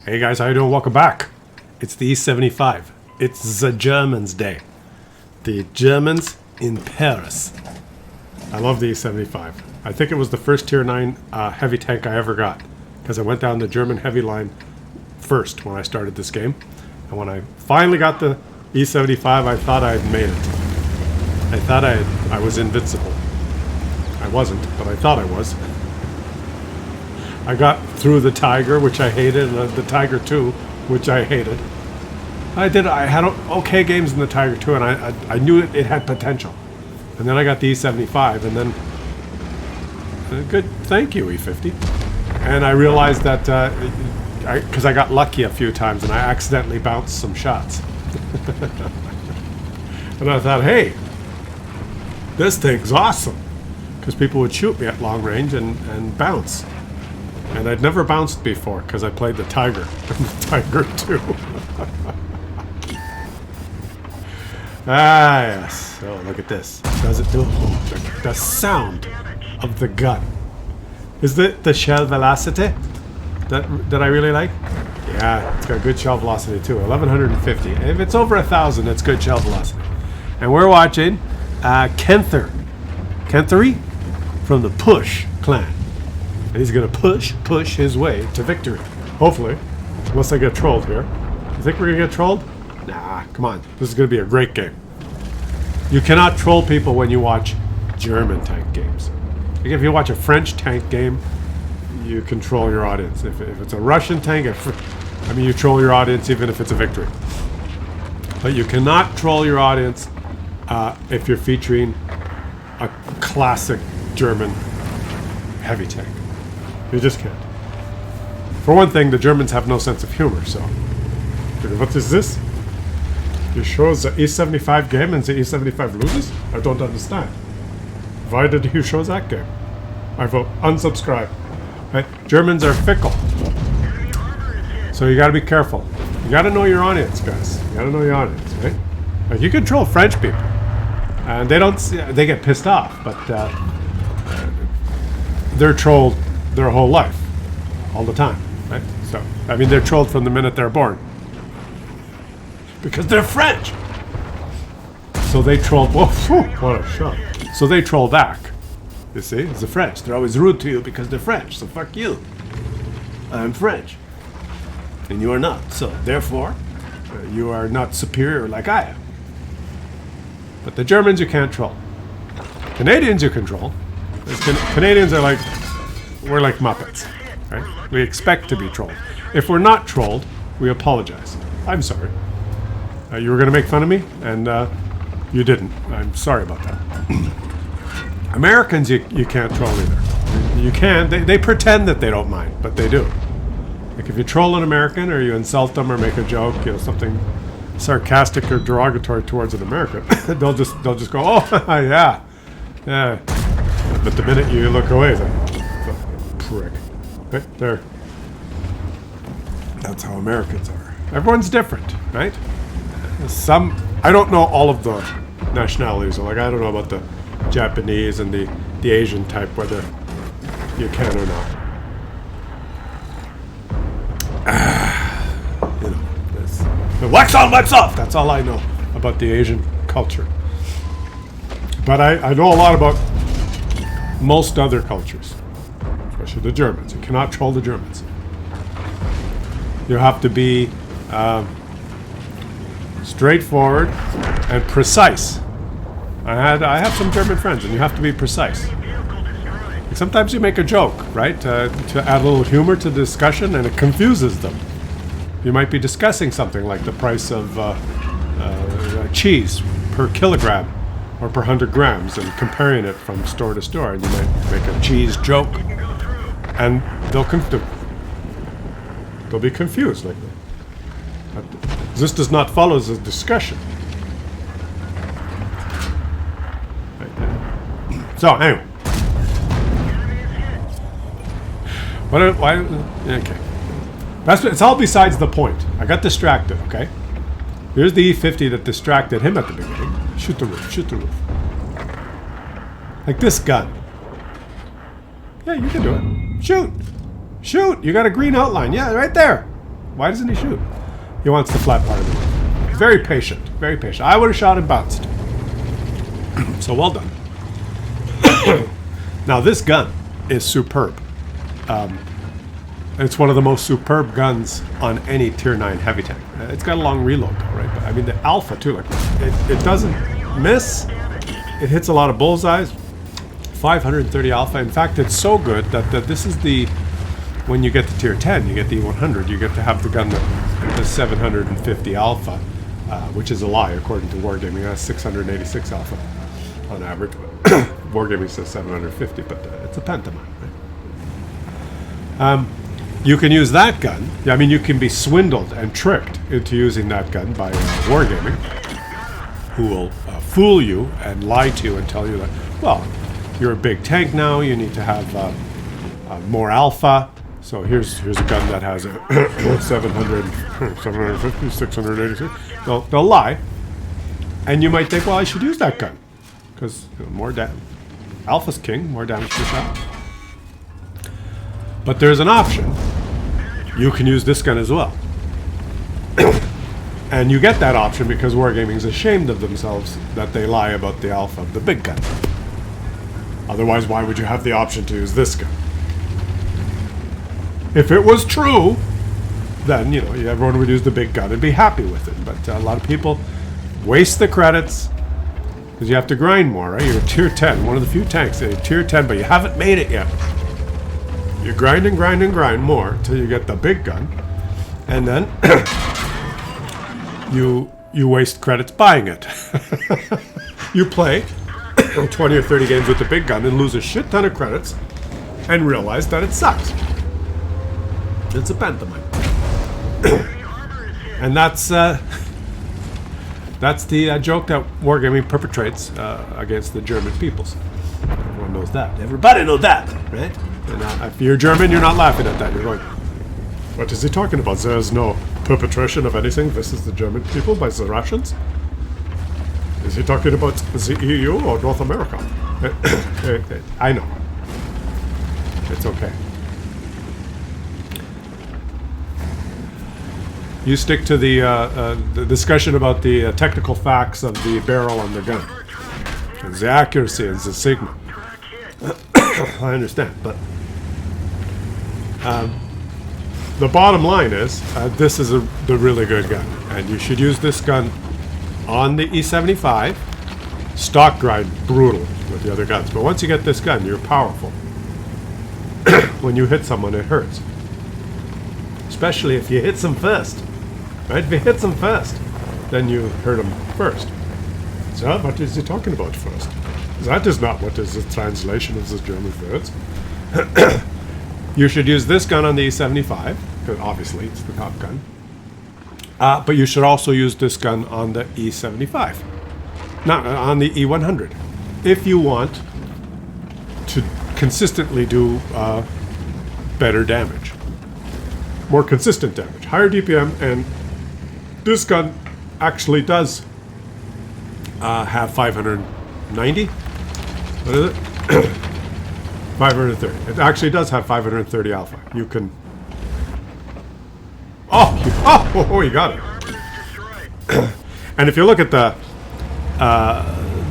Hey guys, how you doing? Welcome back. It's the E75. It's the Germans' day. The Germans in Paris. I love the E75. I think it was the first Tier 9 heavy tank I ever got, because I went down the German heavy line first when I started this game. And when I finally got the E75, I thought I had made it. I thought I was invincible. I wasn't, but I thought I was. I got through the Tiger, which I hated, and the Tiger 2, which I hated. I had okay games in the Tiger 2, and I knew it had potential. And then I got the E75, and then good, thank you, E50. And I realized that because I got lucky a few times, and I accidentally bounced some shots. And I thought, hey, this thing's awesome, because people would shoot me at long range and bounce. And I'd never bounced before because I played the Tiger and the Tiger 2. Ah, yes. Oh, look at this. Does it do? Oh, the sound of the gun. Is it the shell velocity that I really like? Yeah, it's got good shell velocity too. 1150. If it's over 1,000, it's good shell velocity. And we're watching Kenthery from the Push clan. And he's going to push his way to victory. Hopefully. Unless I get trolled here. You think we're going to get trolled? Nah, come on. This is going to be a great game. You cannot troll people when you watch German tank games. Like if you watch a French tank game, you control your audience. If it's a Russian tank, you troll your audience even if it's a victory. But you cannot troll your audience if you're featuring a classic German heavy tank. You just can't. For one thing, the Germans have no sense of humor, so... What is this? You show the E75 game and the E75 loses? I don't understand. Why did you show that game? I vote unsubscribe. Right? Germans are fickle. So you gotta be careful. You gotta know your audience, guys. You gotta know your audience, right? Like you control French people. And they get pissed off, but they're trolled their whole life, all the time, right? So, they're trolled from the minute they're born. Because they're French! So they troll, whoa, what a shot. So they troll back. You see, it's the French. They're always rude to you because they're French, so fuck you. I'm French. And you are not, so therefore, you are not superior like I am. But the Germans you can't troll. Canadians you control. Canadians are like, we're like Muppets, right? We expect to be trolled. If we're not trolled, we apologize. I'm sorry. You were going to make fun of me, and you didn't. I'm sorry about that. Americans, you can't troll either. You can. They pretend that they don't mind, but they do. Like if you troll an American, or you insult them, or make a joke, something sarcastic or derogatory towards an American, they'll just go, oh yeah. But the minute you look away, it's like, prick. Right there. That's how Americans are. Everyone's different, right? I don't know all of the nationalities. Like I don't know about the Japanese and the Asian type, whether you can or not. Wax on, wax off! That's all I know about the Asian culture. But I know a lot about most other cultures, especially the Germans. You cannot troll the Germans. You have to be straightforward and precise. I have some German friends, and you have to be precise. Like sometimes you make a joke, right, to add a little humor to the discussion, and it confuses them. You might be discussing something like the price of cheese per kilogram or per 100 grams and comparing it from store to store, and you might make a cheese joke, and they'll be confused like that. This does not follow the discussion. So anyway, why? Okay. It's all besides the point. I got distracted, okay? Here's the E50 that distracted him at the beginning. Shoot the roof, shoot the roof. Like this gun. Yeah, you can do it. Shoot! Shoot! You got a green outline. Yeah, right there. Why doesn't he shoot? He wants the flat part of it. Very patient. Very patient. I would have shot and bounced. So well done. Now this gun is superb. It's one of the most superb guns on any Tier 9 heavy tank. It's got a long reload though, right? But I mean the Alpha too, like it doesn't miss. It hits a lot of bullseyes. 530 Alpha. In fact, it's so good that this is the, when you get to Tier 10, you get the E100, you get to have the gun that has 750 Alpha, which is a lie according to Wargaming. That's 686 Alpha on average. Wargaming says 750, but it's a pantomime, right? You can use that gun. I mean, you can be swindled and tricked into using that gun by Wargaming, who will fool you and lie to you and tell you that, well, you're a big tank now, you need to have more Alpha. So here's a gun that has a 700, 750, 686. They'll lie. And you might think, well, I should use that gun. Because more damage. Alpha's king, more damage per shot. But there's an option. You can use this gun as well. And you get that option because Wargaming's ashamed of themselves that they lie about the Alpha of the big gun. Otherwise, why would you have the option to use this gun? If it was true, then, you know, everyone would use the big gun and be happy with it. But a lot of people waste the credits because you have to grind more, right? You're Tier 10, one of the few tanks that are Tier 10, but you haven't made it yet. You grind and grind and grind more until you get the big gun. And then you waste credits buying it. You play 20 or 30 games with the big gun and lose a shit ton of credits and realize that it sucks. It's a pantomime. And that's the joke that Wargaming perpetrates against the German peoples. Everyone knows that. Everybody knows that, right? And if you're German, you're not laughing at that. You're going, what is he talking about? There's no perpetration of anything. This is the German people by the Russians. Is he talking about the EU or North America? I know. It's okay. You stick to the discussion about the technical facts of the barrel on the gun. And the accuracy and the Sigma. I understand, but the bottom line is this is the really good gun. And you should use this gun on the E75. Stock grind brutal with the other guns. But once you get this gun, you're powerful. When you hit someone, it hurts. Especially if you hit them first. Right? If you hit them first, then you hurt them first. So what is he talking about first? That is not what is the translation of the German words. You should use this gun on the E75, because obviously it's the top gun. But you should also use this gun on the E75. Not on the E100. If you want to consistently do better damage. More consistent damage. Higher DPM, and this gun actually does have 590. What is it? 530. It actually does have 530 Alpha. You can... Oh, you got it. And if you look at the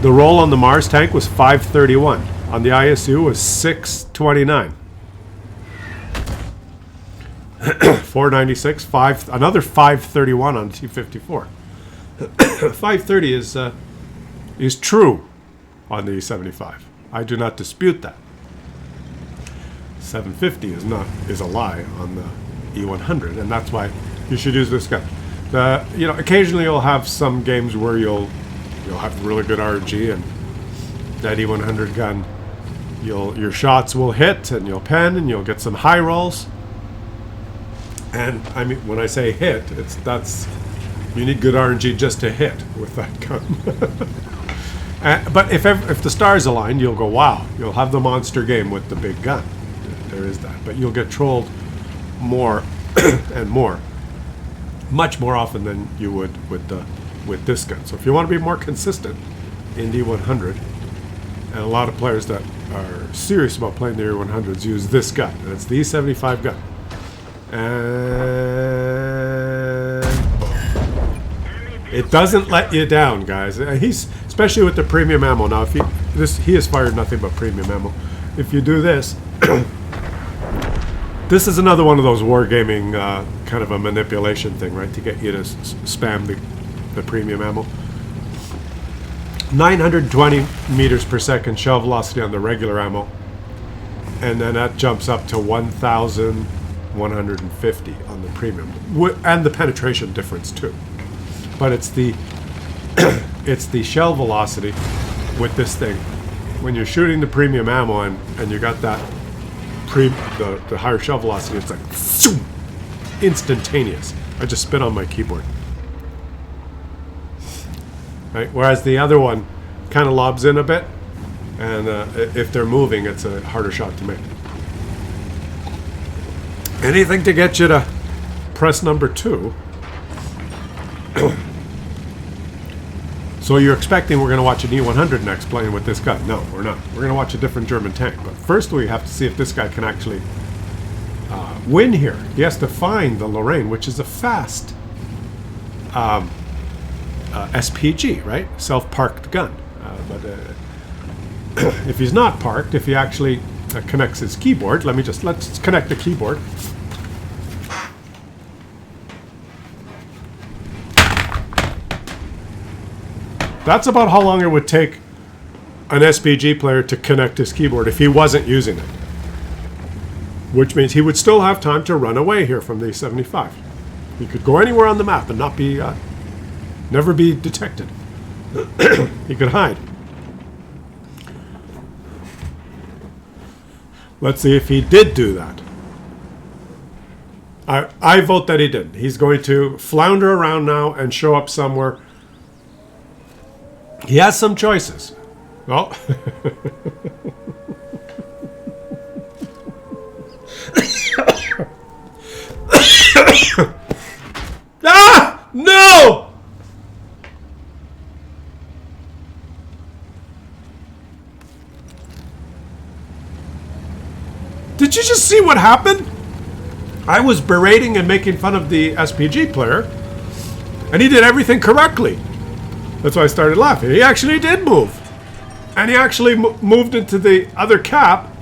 roll on the Mars tank was 531. On the ISU was 629. 496, another 531 on T54. 530 is true on the E75. I do not dispute that. 750 is a lie on the E100, and that's why you should use this gun. Occasionally you'll have some games where you'll have really good RNG, and that E100 gun, your shots will hit, and you'll pen, and you'll get some high rolls. And I mean, when I say hit, you need good RNG just to hit with that gun. But if the stars align, you'll go, wow, you'll have the monster game with the big gun. There is that. But you'll get trolled more and more, much more often than you would with this gun. So if you want to be more consistent in D100, and a lot of players that are serious about playing the E100s use this gun, and it's the E75 gun. And It doesn't let you down, guys. He's especially with the premium ammo. Now, if he has fired nothing but premium ammo. If you do this, this is another one of those wargaming kind of a manipulation thing, right? To get you to spam the premium ammo. 920 meters per second shell velocity on the regular ammo, and then that jumps up to 1,150 on the premium, and the penetration difference too. But it's the it's the shell velocity with this thing. When you're shooting the premium ammo and you got that the higher shell velocity, it's like zoom, instantaneous. I just spit on my keyboard. Right? Whereas the other one kind of lobs in a bit, and if they're moving, it's a harder shot to make. Anything to get you to press number 2. So you're expecting we're going to watch an E100 next playing with this guy. No, we're not. We're going to watch a different German tank. But first we have to see if this guy can actually win here. He has to find the Lorraine, which is a fast SPG, right? Self-parked gun. But if he's not parked, if he actually connects his keyboard, let's connect the keyboard. That's about how long it would take an SPG player to connect his keyboard if he wasn't using it. Which means he would still have time to run away here from the 75. He could go anywhere on the map and not be, never be detected. He could hide. Let's see if he did do that. I vote that he didn't. He's going to flounder around now and show up somewhere. He has some choices. Well, ah! No! Did you just see what happened? I was berating and making fun of the SPG player, and he did everything correctly. That's why I started laughing. He actually did move. And he actually moved into the other cap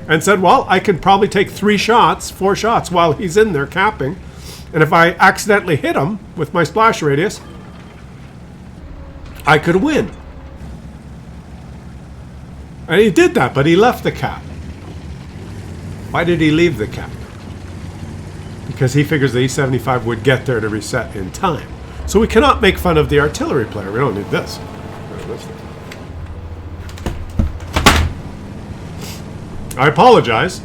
and said, well, I can probably take 4 shots while he's in there capping. And if I accidentally hit him with my splash radius, I could win. And he did that, but he left the cap. Why did he leave the cap? Because he figures the E75 would get there to reset in time. So we cannot make fun of the artillery player. We don't need this. I apologize.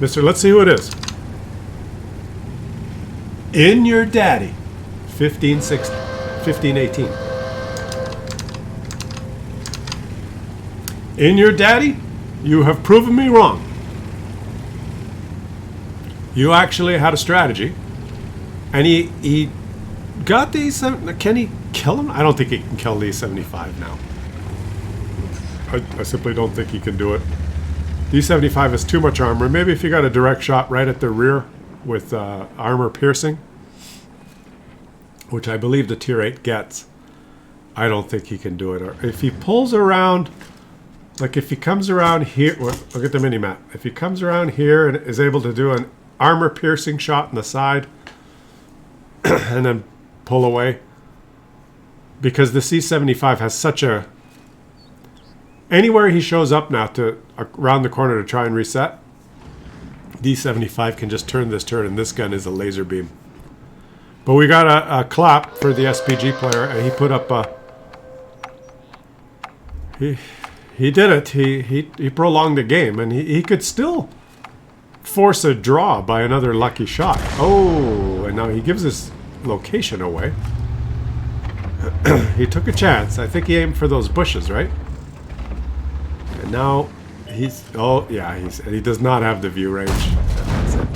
Let's see who it is. In your daddy. 1516. 1518. In your daddy, you have proven me wrong. You actually had a strategy. And he got these. Can he kill him? I don't think he can kill the 75 now. I simply don't think he can do it. The 75 has too much armor. Maybe if you got a direct shot right at the rear with armor piercing, which I believe the tier 8 gets, I don't think he can do it. Or if he pulls around, like if he comes around here, look at the mini map. If he comes around here and is able to do an armor piercing shot in the side and then pull away, because the C75 has such a, anywhere he shows up now to around the corner to try and reset, D75 can just turn this turret, and this gun is a laser beam. But we got a clap for the SPG player, and he put up a, he did it. He prolonged the game, and he could still force a draw by another lucky shot. Oh, and now he gives his location away. He took a chance. I think he aimed for those bushes, right? And now he's, oh yeah, he does not have the view range. That's it.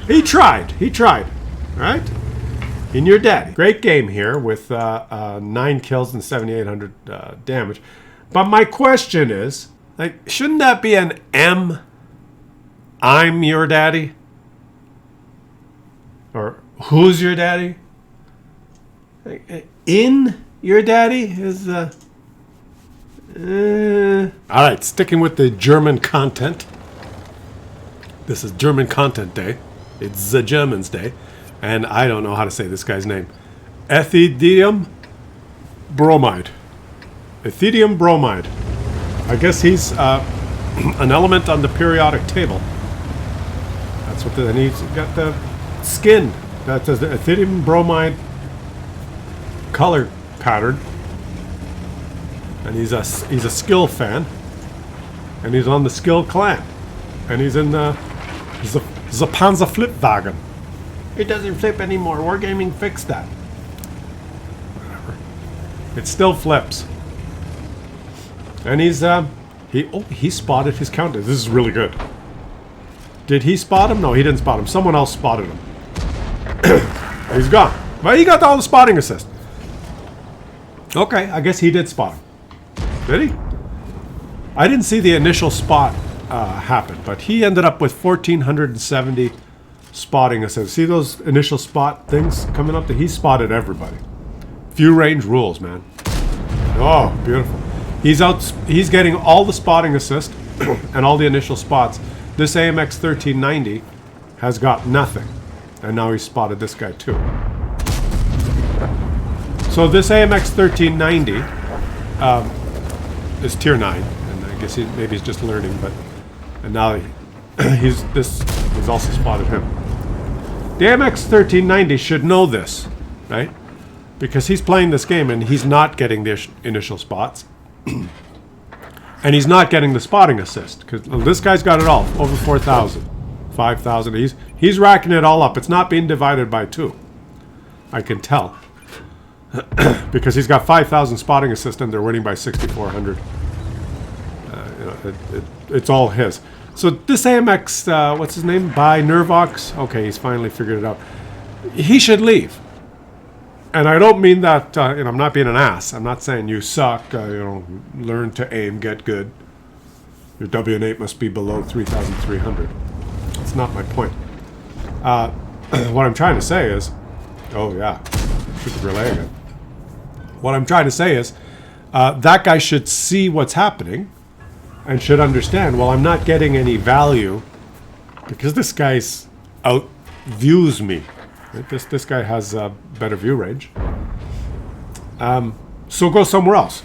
He tried, right? In your daddy. Great game here with 9 kills and 7,800 damage. But my question is, like, shouldn't that be an M? I'm your daddy? Or who's your daddy? In your daddy is... Alright, sticking with the German content. This is German content day. It's the Germans' day. And I don't know how to say this guy's name. Ethidium bromide. Ethidium bromide. I guess he's an element on the periodic table. That's what and he's got the skin. That says the ethidium bromide color pattern. And he's a skill fan. And he's on the skill clan. And he's in the Panzer Flipwagen. It doesn't flip anymore. Wargaming fixed that. Whatever. It still flips. And he spotted his counter. This is really good. Did he spot him? No, he didn't spot him. Someone else spotted him. He's gone. Well, he got all the spotting assist. Okay, I guess he did spot him. Did he? I didn't see the initial spot happen, but he ended up with 1,470 spotting assists. See those initial spot things coming up? He spotted everybody. Few range rules, man. Oh, beautiful. He's getting all the spotting assist and all the initial spots. This AMX 1390 has got nothing. And now he's spotted this guy too. So this AMX 1390 is tier 9. And I guess maybe he's just learning, but and now he's also spotted him. The AMX 1390 should know this, right? Because he's playing this game and he's not getting the initial spots. And he's not getting the spotting assist. Because this guy's got it all. Over 4,000. 5,000. He's racking it all up. It's not being divided by 2. I can tell. Because he's got 5,000 spotting assist and they're winning by 6,400. It's all his. So this AMX, what's his name? By Nervox. Okay, he's finally figured it out. He should leave. And I don't mean that, I'm not being an ass. I'm not saying you suck, learn to aim, get good. Your WN8 must be below 3,300. That's not my point. What I'm trying to say is, oh yeah, shoot the relay again. What I'm trying to say is, that guy should see what's happening and should understand, well, I'm not getting any value because this guy's outviews me. Right? This guy has a better view range. So go somewhere else.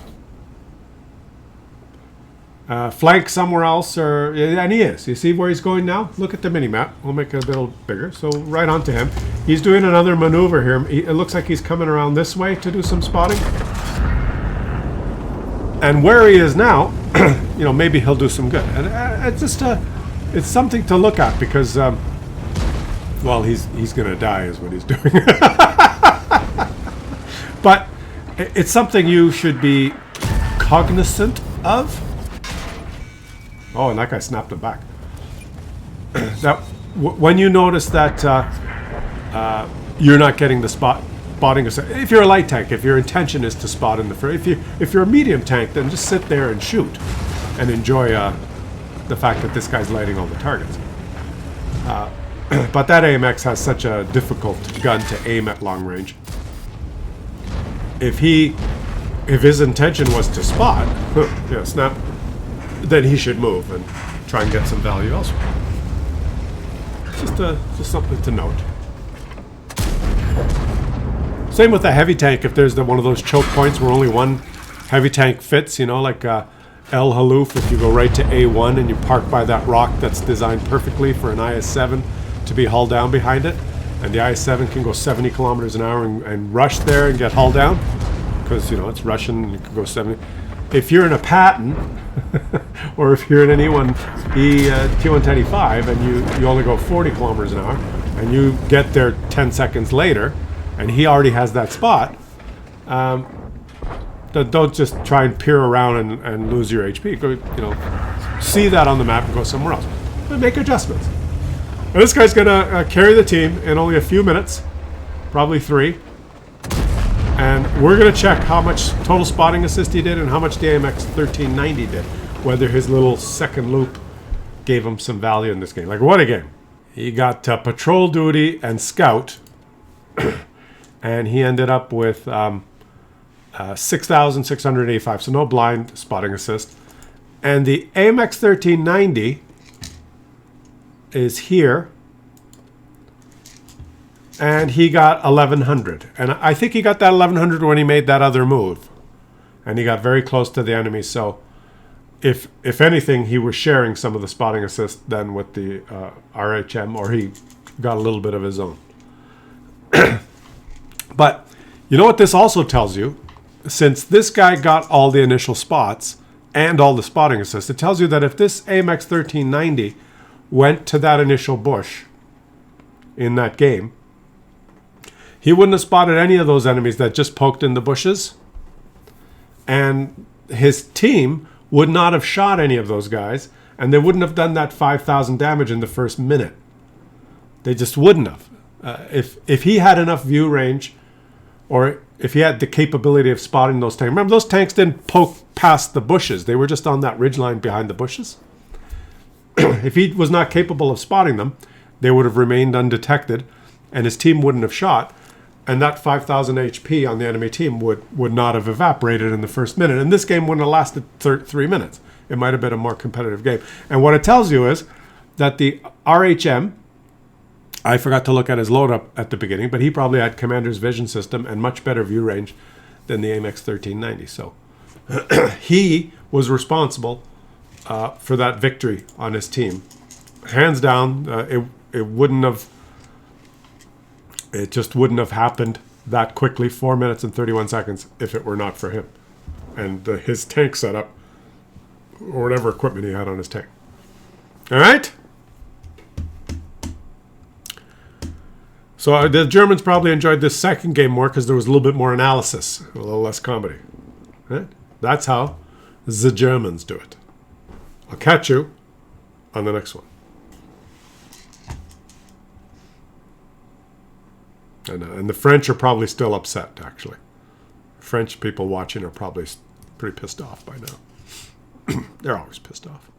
Flank somewhere else, and he is. You see where he's going now? Look at the mini-map. We'll make it a little bigger. So right on to him. He's doing another maneuver here. It looks like he's coming around this way to do some spotting. And where he is now, maybe he'll do some good. And it's just it's something to look at because, well, he's going to die is what he's doing. But it's something you should be cognizant of. Oh, and that guy snapped it back. Now, when you notice that you're not getting the spotting, if you're a light tank, if your intention is to spot in the first, if you're a medium tank, then just sit there and shoot, and enjoy the fact that this guy's lighting all the targets. But that AMX has such a difficult gun to aim at long range. If his intention was to spot, snap, then he should move and try and get some value elsewhere. Just something to note. Same with the heavy tank. If there's one of those choke points where only one heavy tank fits, like El Halouf, if you go right to A1 and you park by that rock that's designed perfectly for an IS-7 to be hull down behind it, and the IS-7 can go 70 kilometers an hour and rush there and get hull down, because, it's Russian and you can go 70. If you're in a Patton, or if you're in an T110E5 and you only go 40 kilometers an hour, and you get there 10 seconds later, and he already has that spot, don't just try and peer around and lose your HP. Go, see that on the map and go somewhere else. But make adjustments. And this guy's gonna carry the team in only a few minutes, probably 3. And we're gonna check how much total spotting assist he did and how much the AMX 1390 did. Whether his little second loop gave him some value in this game. Like, what a game. He got patrol duty and scout. and he ended up with 6,685. So no blind spotting assist. And the AMX 1390 is here, and he got 1,100. And I think he got that 1,100 when he made that other move, and he got very close to the enemy. So if anything, he was sharing some of the spotting assist then with the RHM, or he got a little bit of his own. But you know what this also tells you? Since this guy got all the initial spots and all the spotting assists, it tells you that if this AMX 1390 went to that initial bush in that game, he wouldn't have spotted any of those enemies that just poked in the bushes, and his team would not have shot any of those guys, and they wouldn't have done that 5,000 damage in the first minute. They just wouldn't have. If he had enough view range, or if he had the capability of spotting those tanks. Remember, those tanks didn't poke past the bushes. They were just on that ridgeline behind the bushes. If he was not capable of spotting them, they would have remained undetected, and his team wouldn't have shot. And that 5,000 HP on the enemy team would not have evaporated in the first minute. And this game wouldn't have lasted 3 minutes. It might have been a more competitive game. And what it tells you is that the RHM, I forgot to look at his load up at the beginning, but he probably had Commander's Vision System and much better view range than the AMX 1390. So he was responsible for that victory on his team. Hands down, it just wouldn't have happened that quickly, 4 minutes and 31 seconds, if it were not for him and his tank setup, or whatever equipment he had on his tank. All right? So the Germans probably enjoyed this second game more because there was a little bit more analysis, a little less comedy. Right? That's how the Germans do it. I'll catch you on the next one. And the French are probably still upset, actually. French people watching are probably pretty pissed off by now. They're always pissed off.